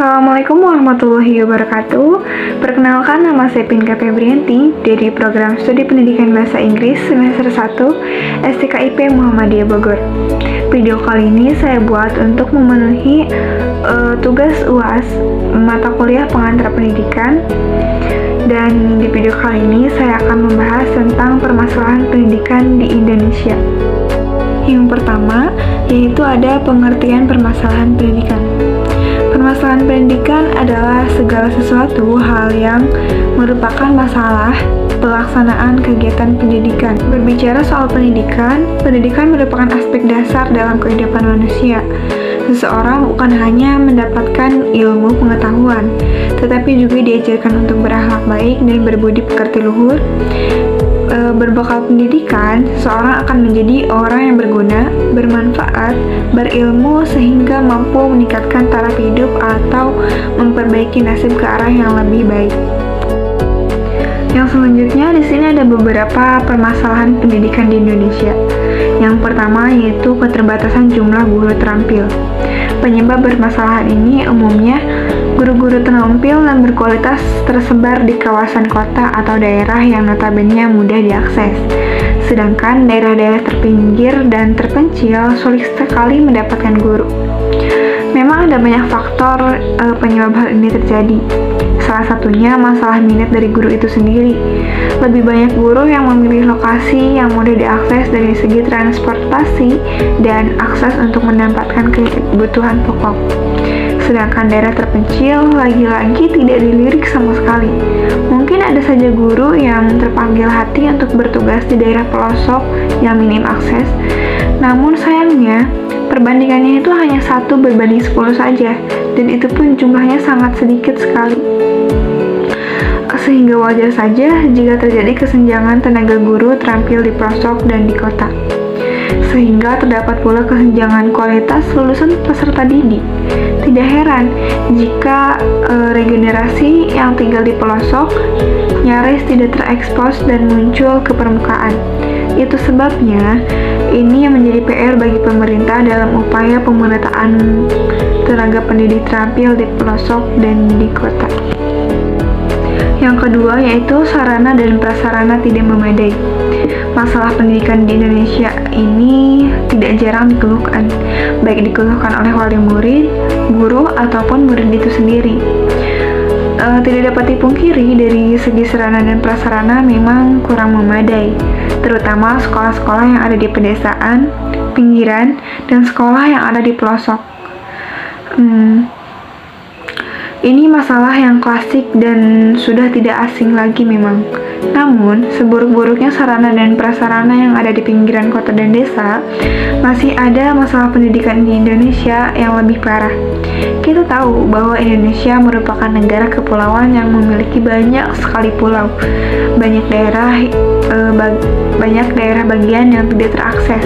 Assalamualaikum warahmatullahi wabarakatuh. Perkenalkan, nama saya Pinka Febrianti dari Program Studi Pendidikan Bahasa Inggris semester 1 STKIP Muhammadiyah Bogor. Video kali ini saya buat untuk memenuhi tugas UAS mata kuliah pengantar pendidikan. Dan di video kali ini saya akan membahas tentang permasalahan pendidikan di Indonesia. Yang pertama, yaitu ada pengertian permasalahan pendidikan. Permasalahan pendidikan adalah segala sesuatu hal yang merupakan masalah pelaksanaan kegiatan pendidikan. Berbicara soal pendidikan, pendidikan merupakan aspek dasar dalam kehidupan manusia. Seseorang bukan hanya mendapatkan ilmu pengetahuan, tetapi juga diajarkan untuk berakhlak baik dan berbudi pekerti luhur. Berbekal pendidikan, seseorang akan menjadi orang yang berguna, bermanfaat, berilmu sehingga mampu meningkatkan taraf hidup atau memperbaiki nasib ke arah yang lebih baik. Yang selanjutnya di sini ada beberapa permasalahan pendidikan di Indonesia. Yang pertama yaitu keterbatasan jumlah guru terampil. Penyebab permasalahan ini umumnya guru-guru terampil dan berkualitas tersebar di kawasan kota atau daerah yang notabene mudah diakses. Sedangkan daerah-daerah terpinggir dan terpencil sulit sekali mendapatkan guru. Memang ada banyak faktor penyebab hal ini terjadi. Salah satunya masalah minat dari guru itu sendiri. Lebih banyak guru yang memilih lokasi yang mudah diakses dari segi transportasi dan akses untuk mendapatkan kebutuhan pokok. Sedangkan daerah terpencil lagi-lagi tidak dilirik sama sekali. Mungkin ada saja guru yang terpanggil hati untuk bertugas di daerah pelosok yang minim akses. Namun sayangnya, perbandingannya itu hanya 1:10 saja, dan itu pun jumlahnya sangat sedikit sekali. Sehingga wajar saja jika terjadi kesenjangan tenaga guru terampil di pelosok dan di kota. Sehingga terdapat pula kesenjangan kualitas lulusan peserta didik. Tidak heran jika regenerasi yang tinggal di pelosok nyaris tidak terekspos dan muncul ke permukaan. Itu sebabnya ini yang menjadi PR bagi pemerintah dalam upaya pemerataan tenaga pendidik terampil di pelosok dan di kota. Yang kedua yaitu sarana dan prasarana tidak memadai. Masalah pendidikan di Indonesia ini tidak jarang dikeluhkan, baik dikeluhkan oleh wali murid, guru, ataupun murid itu sendiri. Tidak dapat dipungkiri dari segi sarana dan prasarana memang kurang memadai, terutama sekolah-sekolah yang ada di pedesaan, pinggiran, dan sekolah yang ada di pelosok. Ini masalah yang klasik dan sudah tidak asing lagi memang. Namun, seburuk-buruknya sarana dan prasarana yang ada di pinggiran kota dan desa, masih ada masalah pendidikan di Indonesia yang lebih parah. Kita tahu bahwa Indonesia merupakan negara kepulauan yang memiliki banyak sekali pulau. Banyak daerah bagian yang tidak terakses.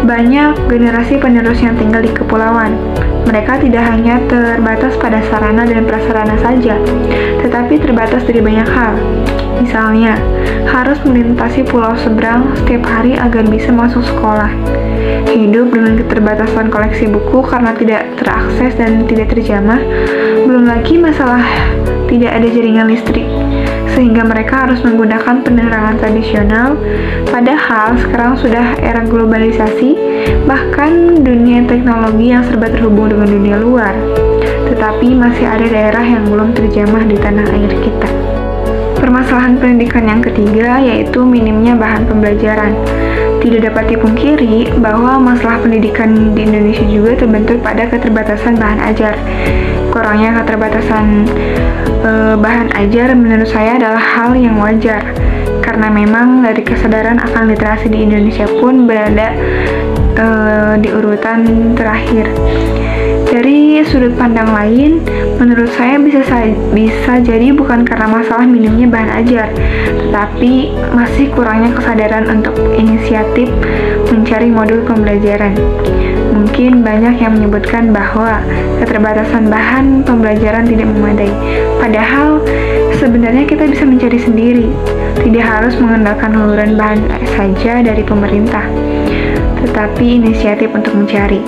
Banyak generasi penerus yang tinggal di kepulauan. Mereka tidak hanya terbatas pada sarana dan prasarana saja, tetapi terbatas dari banyak hal. Misalnya, harus melintasi pulau seberang setiap hari agar bisa masuk sekolah. Hidup dengan keterbatasan koleksi buku karena tidak terakses dan tidak terjamah. Belum lagi masalah tidak ada jaringan listrik, sehingga mereka harus menggunakan penerangan tradisional. Padahal sekarang sudah era globalisasi, bahkan dunia teknologi yang serba terhubung dengan dunia luar. Tetapi masih ada daerah yang belum terjamah di tanah air kita. Permasalahan pendidikan yang ketiga yaitu minimnya bahan pembelajaran. Tidak dapat dipungkiri bahwa masalah pendidikan di Indonesia juga terbentur pada keterbatasan bahan ajar. Kurangnya keterbatasan bahan ajar menurut saya adalah hal yang wajar, karena memang dari kesadaran akan literasi di Indonesia pun berada di urutan terakhir. Dari sudut pandang lain, menurut saya bisa jadi bukan karena masalah minimnya bahan ajar, tetapi masih kurangnya kesadaran untuk inisiatif mencari modul pembelajaran. Mungkin banyak yang menyebutkan bahwa keterbatasan bahan pembelajaran tidak memadai. Padahal sebenarnya kita bisa mencari sendiri, tidak harus mengandalkan uluran bahan saja dari pemerintah, tetapi inisiatif untuk mencari.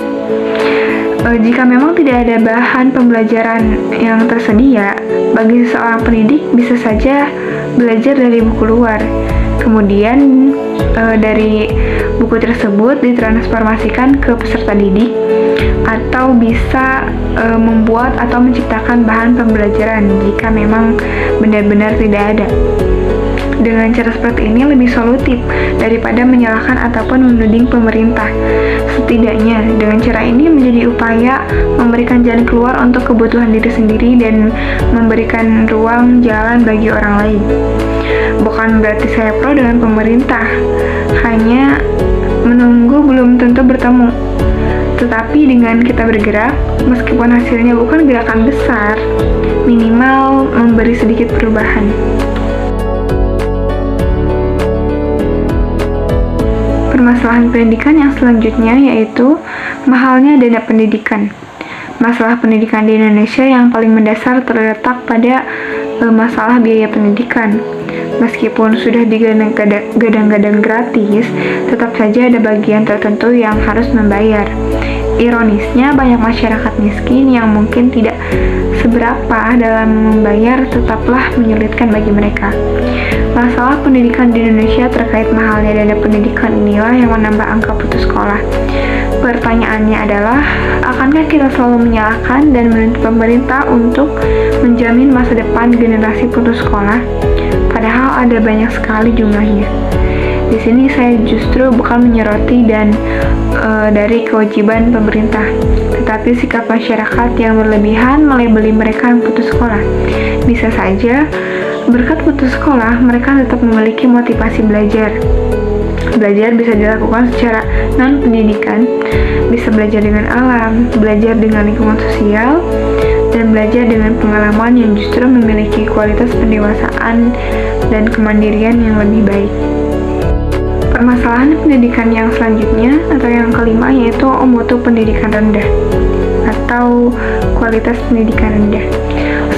Jika memang tidak ada bahan pembelajaran yang tersedia, bagi seorang pendidik bisa saja belajar dari buku luar. Kemudian dari buku tersebut ditransformasikan ke peserta didik, atau bisa membuat atau menciptakan bahan pembelajaran jika memang benar-benar tidak ada. Dengan cara seperti ini lebih solutif daripada menyalahkan ataupun menuding pemerintah. Setidaknya dengan cara ini menjadi upaya memberikan jalan keluar untuk kebutuhan diri sendiri dan memberikan ruang jalan bagi orang lain. Bukan berarti saya pro dengan pemerintah, hanya menunggu belum tentu bertemu. Tetapi dengan kita bergerak, meskipun hasilnya bukan gerakan besar, minimal memberi sedikit perubahan. Permasalahan pendidikan yang selanjutnya yaitu mahalnya dana pendidikan. Masalah pendidikan di Indonesia yang paling mendasar terletak pada masalah biaya pendidikan. Meskipun sudah digadang-gadang gratis, tetap saja ada bagian tertentu yang harus membayar. Ironisnya, banyak masyarakat miskin yang mungkin tidak seberapa dalam membayar tetaplah menyulitkan bagi mereka. Masalah pendidikan di Indonesia terkait mahalnya dana pendidikan inilah yang menambah angka putus sekolah. Pertanyaannya adalah, akankah kita selalu menyalahkan dan menuntut pemerintah untuk menjamin masa depan generasi putus sekolah? Padahal ada banyak sekali jumlahnya. Di sini saya justru bukan menyoroti dan dari kewajiban pemerintah, tetapi sikap masyarakat yang berlebihan melabeli mereka yang putus sekolah. Bisa saja berkat putus sekolah, mereka tetap memiliki motivasi belajar. Belajar bisa dilakukan secara non-pendidikan, bisa belajar dengan alam, belajar dengan lingkungan sosial, dan belajar dengan pengalaman yang justru memiliki kualitas pendewasaan dan kemandirian yang lebih baik. Permasalahan pendidikan yang selanjutnya atau yang kelima yaitu mutu pendidikan rendah atau kualitas pendidikan rendah.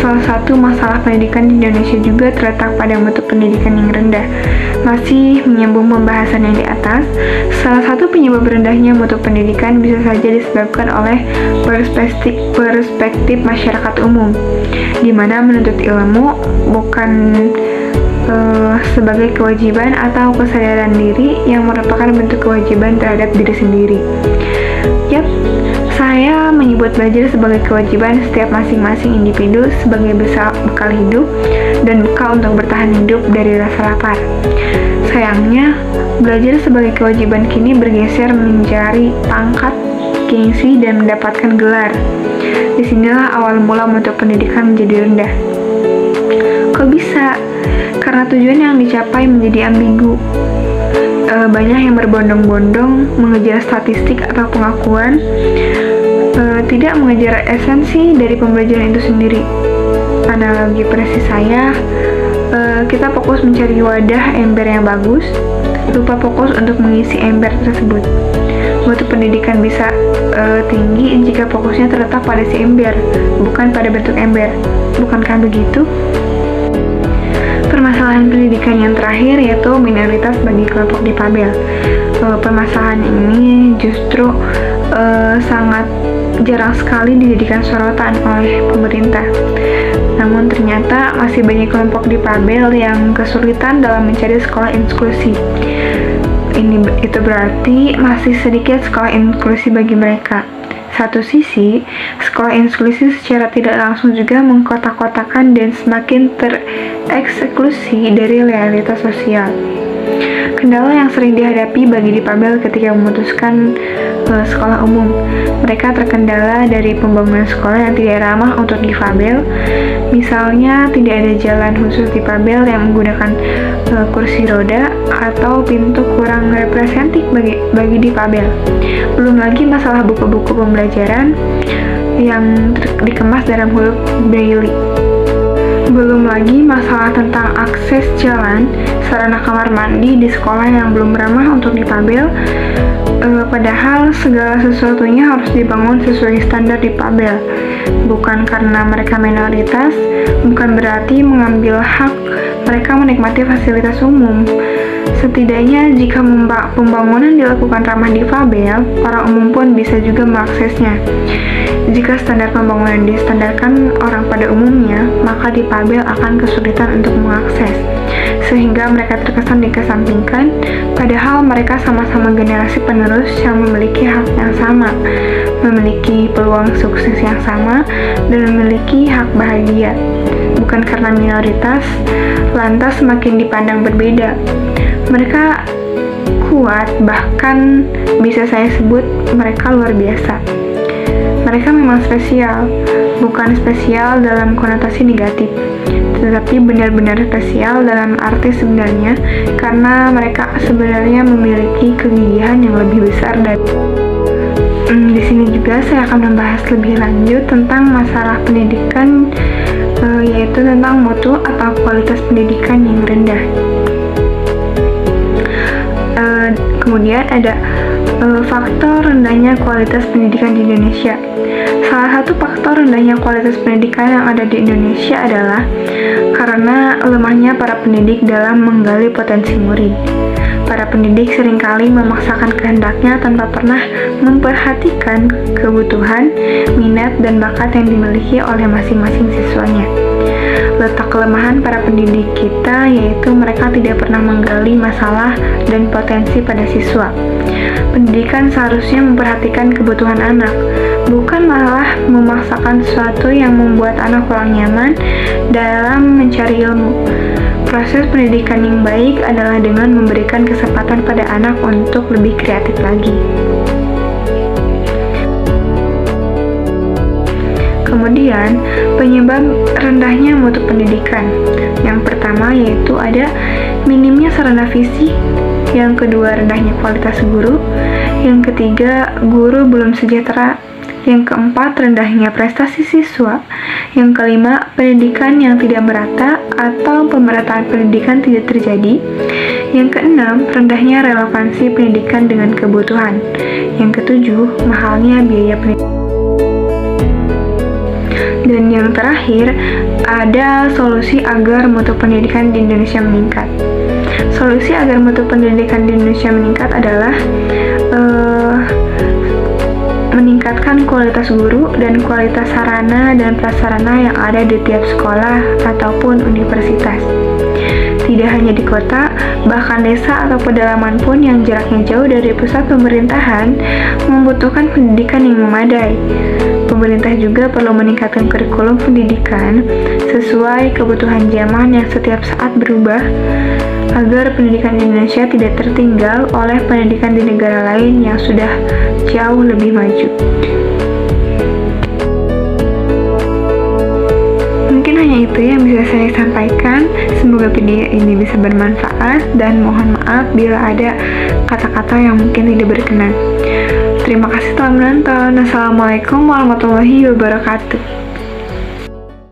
Salah satu masalah pendidikan di Indonesia juga terletak pada mutu pendidikan yang rendah. Masih menyambung pembahasan yang di atas, salah satu penyebab rendahnya mutu pendidikan bisa saja disebabkan oleh perspektif masyarakat umum, di mana menuntut ilmu bukan sebagai kewajiban atau kesadaran diri yang merupakan bentuk kewajiban terhadap diri sendiri. Yap, saya menyebut belajar sebagai kewajiban setiap masing-masing individu sebagai bekal hidup dan bekal untuk bertahan hidup dari rasa lapar. Sayangnya, belajar sebagai kewajiban kini bergeser mencari pangkat, gengsi, dan mendapatkan gelar. Disinilah awal mula mutu pendidikan menjadi rendah. Kok bisa? Karena tujuan yang dicapai menjadi ambigu. Banyak yang berbondong-bondong mengejar statistik atau pengakuan, tidak mengejar esensi dari pembelajaran itu sendiri. Analogi presis saya, kita fokus mencari wadah ember yang bagus, lupa fokus untuk mengisi ember tersebut. Mutu pendidikan bisa tinggi jika fokusnya terletak pada si ember, bukan pada bentuk ember. Bukankah begitu? Permasalahan pendidikan yang terakhir yaitu minoritas bagi kelompok difabel. Permasalahan ini justru sangat jarang sekali dijadikan sorotan oleh pemerintah. Namun ternyata masih banyak kelompok difabel yang kesulitan dalam mencari sekolah inklusi. Itu berarti masih sedikit sekolah inklusi bagi mereka. Satu sisi, sekolah inklusi secara tidak langsung juga mengkotak-kotakan dan semakin tereksklusi dari realitas sosial. Kendala yang sering dihadapi bagi difabel ketika memutuskan sekolah umum, mereka terkendala dari pembangunan sekolah yang tidak ramah untuk difabel. Misalnya, tidak ada jalan khusus difabel yang menggunakan kursi roda atau pintu kurang representatif bagi difabel. Belum lagi masalah buku-buku pembelajaran yang dikemas dalam huruf Braille. Belum lagi masalah tentang akses jalan, sarana kamar mandi di sekolah yang belum ramah untuk difabel, padahal segala sesuatunya harus dibangun sesuai standar difabel. Bukan karena mereka minoritas, bukan berarti mengambil hak mereka menikmati fasilitas umum. Setidaknya jika pembangunan dilakukan ramah difabel, orang umum pun bisa juga mengaksesnya. Jika standar pembangunan distandarkan orang pada umumnya, maka difabel akan kesulitan untuk mengakses, sehingga mereka terkesan dikesampingkan, padahal mereka sama-sama generasi penerus yang memiliki hak yang sama, memiliki peluang sukses yang sama, dan memiliki hak bahagia. Bukan karena minoritas, lantas semakin dipandang berbeda. Mereka kuat, bahkan bisa saya sebut mereka luar biasa. Mereka memang spesial, bukan spesial dalam konotasi negatif, tetapi benar-benar spesial dalam arti sebenarnya, karena mereka sebenarnya memiliki kegigihan yang lebih besar dari di sini juga saya akan membahas lebih lanjut tentang masalah pendidikan, yaitu tentang mutu atau kualitas pendidikan yang rendah. Kemudian ada faktor rendahnya kualitas pendidikan di Indonesia. Salah satu faktor rendahnya kualitas pendidikan yang ada di Indonesia adalah karena lemahnya para pendidik dalam menggali potensi murid. Para pendidik seringkali memaksakan kehendaknya tanpa pernah memperhatikan kebutuhan, minat, dan bakat yang dimiliki oleh masing-masing siswanya. Letak kelemahan para pendidik kita yaitu mereka tidak pernah menggali masalah dan potensi pada siswa. Pendidikan seharusnya memperhatikan kebutuhan anak, bukan malah memaksakan sesuatu yang membuat anak kurang nyaman dalam mencari ilmu. Proses pendidikan yang baik adalah dengan memberikan kesempatan pada anak untuk lebih kreatif lagi. Kemudian, penyebab rendahnya mutu pendidikan. Yang pertama yaitu ada minimnya sarana fisik, yang kedua rendahnya kualitas guru, yang ketiga guru belum sejahtera, yang keempat rendahnya prestasi siswa, yang kelima pendidikan yang tidak merata atau pemerataan pendidikan tidak terjadi, yang keenam rendahnya relevansi pendidikan dengan kebutuhan, yang ketujuh mahalnya biaya pendidikan. Dan yang terakhir, ada solusi agar mutu pendidikan di Indonesia meningkat. Solusi agar mutu pendidikan di Indonesia meningkat adalah meningkatkan kualitas guru dan kualitas sarana dan prasarana yang ada di tiap sekolah ataupun universitas. Tidak hanya di kota, bahkan desa atau pedalaman pun yang jaraknya jauh dari pusat pemerintahan membutuhkan pendidikan yang memadai. Pemerintah juga perlu meningkatkan kurikulum pendidikan sesuai kebutuhan zaman yang setiap saat berubah, agar pendidikan di Indonesia tidak tertinggal oleh pendidikan di negara lain yang sudah jauh lebih maju. Mungkin hanya itu yang bisa saya sampaikan. Semoga video ini bisa bermanfaat dan mohon maaf bila ada kata-kata yang mungkin tidak berkenan. Terima kasih telah menonton. Assalamualaikum warahmatullahi wabarakatuh.